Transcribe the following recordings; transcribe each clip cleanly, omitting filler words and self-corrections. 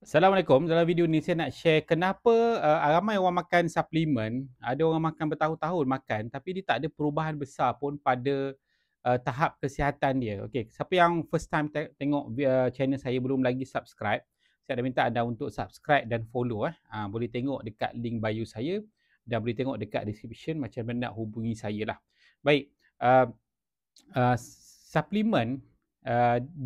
Assalamualaikum. Dalam video ni saya nak share kenapa ramai orang makan suplemen, ada orang makan bertahun-tahun makan tapi dia tak ada perubahan besar pun pada tahap kesihatan dia. Okey, siapa yang first time tengok channel saya belum lagi subscribe, saya ada minta anda untuk subscribe dan follow boleh tengok dekat link bio saya dan boleh tengok dekat description macam mana nak hubungi saya lah. Baik, uh, suplemen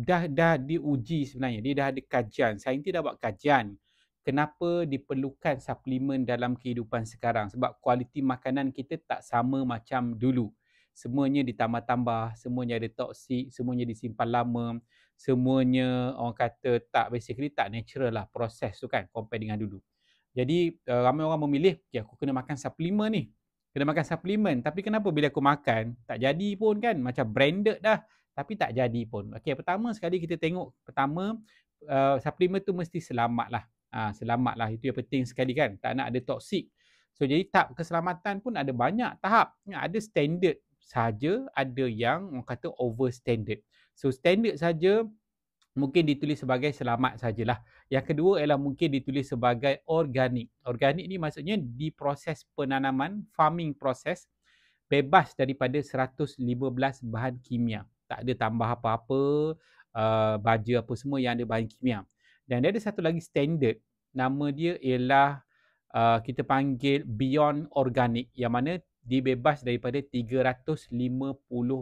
dah diuji sebenarnya. Dia dah ada kajian. Saintis dah buat kajian kenapa diperlukan suplemen dalam kehidupan sekarang. Sebab kualiti makanan kita tak sama macam dulu. Semuanya ditambah-tambah, semuanya ada toksik, semuanya disimpan lama, semuanya orang kata basically tak natural lah proses tu kan compare dengan dulu. Jadi ramai orang memilih, okay, aku kena makan suplemen ni. Kena makan suplemen. Tapi kenapa bila aku makan tak jadi pun kan? Macam branded dah tapi tak jadi pun. Okey, pertama sekali kita tengok suplemen tu mesti selamat lah. Selamat lah, itu yang penting sekali kan. Tak nak ada toksik. So jadi tahap keselamatan pun ada banyak tahap. Ada standard saja, ada yang orang kata over standard. So standard saja mungkin ditulis sebagai selamat sajalah. Yang kedua ialah mungkin ditulis sebagai organik. Organik ni maksudnya di proses penanaman, farming proses, bebas daripada 115 bahan kimia. Tak ada tambah apa-apa, baja apa semua yang ada bahan kimia. Dan dia ada satu lagi standard, nama dia ialah kita panggil Beyond Organic, yang mana dibebas daripada 350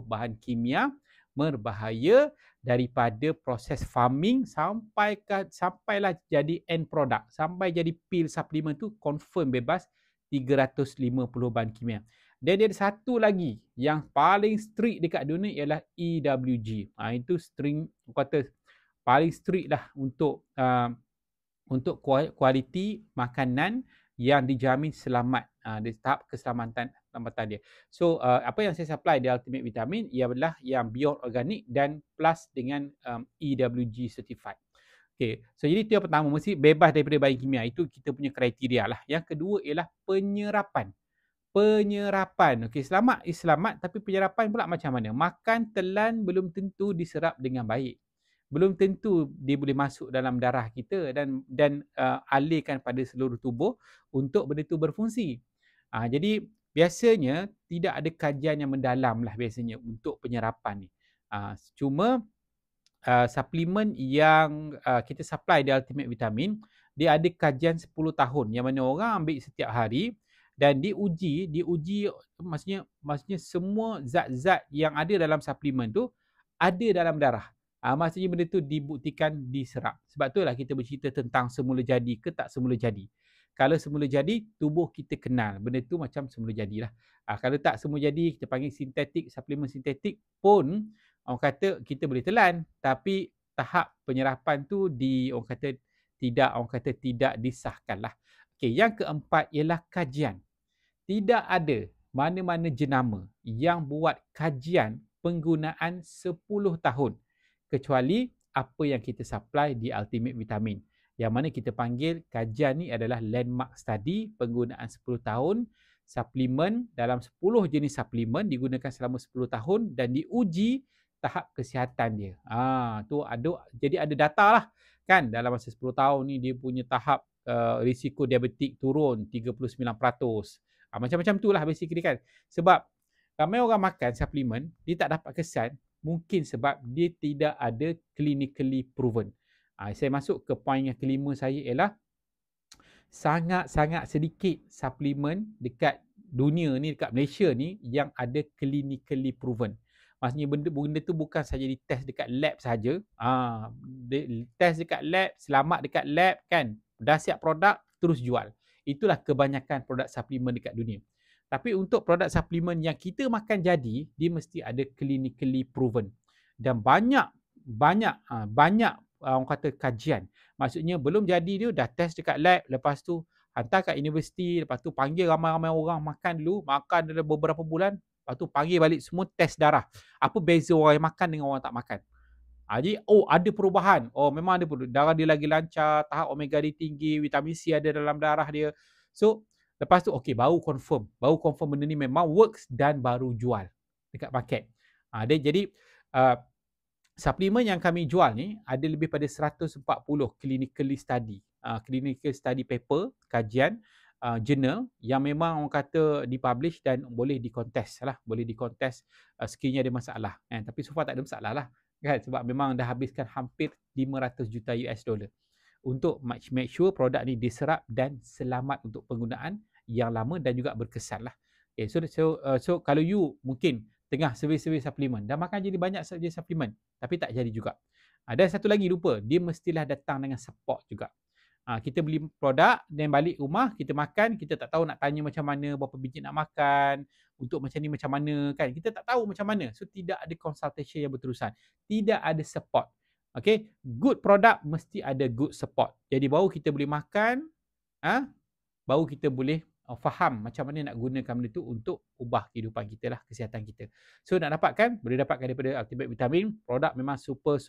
bahan kimia berbahaya daripada proses farming sampailah jadi end product, sampai jadi pil suplemen tu confirm bebas 350 bahan kimia. Dan dia ada satu lagi yang paling strict dekat dunia ialah EWG. Itu kata paling strict lah untuk kualiti makanan yang dijamin selamat di tahap keselamatan dia. So apa yang saya supply di Ultimate Vitamin ialah yang Beyond Organic dan plus dengan EWG certified. Okay, so jadi itu yang pertama, mesti bebas daripada bahan kimia. Itu kita punya kriteria lah. Yang kedua ialah penyerapan. Okey, selamat tapi penyerapan pula macam mana? Makan telan belum tentu diserap dengan baik. Belum tentu dia boleh masuk dalam darah kita dan alirkan pada seluruh tubuh untuk benda tu berfungsi. Jadi biasanya tidak ada kajian yang mendalam lah biasanya untuk penyerapan ni. Cuma suplemen yang kita supply di Ultimate Vitamin, dia ada kajian 10 tahun yang mana orang ambil setiap hari dan diuji maksudnya semua zat-zat yang ada dalam suplemen tu ada dalam darah. Maksudnya benda tu dibuktikan diserap. Sebab itulah kita bercerita tentang semula jadi ke tak semula jadi. Kalau semula jadi, tubuh kita kenal benda tu macam semula jadilah. Kalau tak semula jadi, kita panggil sintetik, suplemen sintetik pun orang kata kita boleh telan, tapi tahap penyerapan tu orang kata tidak disahkan lah. Okey, yang keempat ialah kajian. Tidak ada mana-mana jenama yang buat kajian penggunaan 10 tahun kecuali apa yang kita supply di Ultimate Vitamin. Yang mana kita panggil kajian ni adalah landmark study penggunaan 10 tahun suplemen dalam 10 jenis suplemen digunakan selama 10 tahun dan diuji tahap kesihatan dia. Jadi ada data lah kan dalam masa 10 tahun ni dia punya tahap risiko diabetik turun 39%. Macam-macam tu lah basically kan. Sebab ramai orang makan suplemen, dia tak dapat kesan, mungkin sebab dia tidak ada clinically proven. Saya masuk ke poin yang kelima saya ialah sangat-sangat sedikit suplemen dekat dunia ni, dekat Malaysia ni yang ada clinically proven. Maksudnya benda tu bukan saja ditest dekat lab saja. Test dekat lab, selamat dekat lab kan, dah siap produk, terus jual. Itulah kebanyakan produk suplemen dekat dunia. Tapi untuk produk suplemen yang kita makan jadi, dia mesti ada clinically proven. Dan banyak orang kata kajian. Maksudnya belum jadi dia dah test dekat lab, lepas tu hantar kat universiti, lepas tu panggil ramai-ramai orang makan dulu, makan dalam beberapa bulan, lepas tu panggil balik semua test darah. Apa beza orang yang makan dengan orang tak makan? Jadi ada perubahan. Memang ada perubahan. Darah dia lagi lancar, tahap omega D tinggi, vitamin C ada dalam darah dia. So lepas tu baru confirm benda ni memang works dan baru jual dekat market. Jadi suplemen yang kami jual ni ada lebih pada 140 clinically study clinical study paper, kajian, journal yang memang orang kata dipublish dan boleh dikontes lah, boleh dikontes sekiranya ada masalah kan. Tapi so far tak ada masalah lah kan, sebab memang dah habiskan hampir 500 juta US dollar untuk make sure produk ni diserap dan selamat untuk penggunaan yang lama dan juga berkesan lah. Okay, so kalau you mungkin tengah survey-survey suplemen, dah makan jadi banyak saja suplemen tapi tak jadi juga. Dan satu lagi lupa, dia mestilah datang dengan support juga. Kita beli produk dan balik rumah kita makan, kita tak tahu nak tanya macam mana, berapa biji nak makan, untuk macam ni macam mana kan, kita tak tahu macam mana. So tidak ada consultation yang berterusan, tidak ada support. Okay, good product mesti ada good support. Jadi baru kita boleh makan, baru kita boleh faham macam mana nak gunakan benda tu untuk ubah kehidupan kita lah, kesihatan kita. So nak dapatkan, boleh dapatkan daripada Ultimate Vitamin. Produk memang super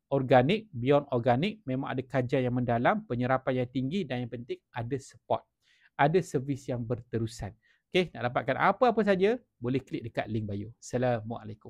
organik, beyond organik. Memang ada kajian yang mendalam, penyerapan yang tinggi dan yang penting ada support. Ada servis yang berterusan. Okay, nak dapatkan apa-apa saja, boleh klik dekat link bio. Assalamualaikum.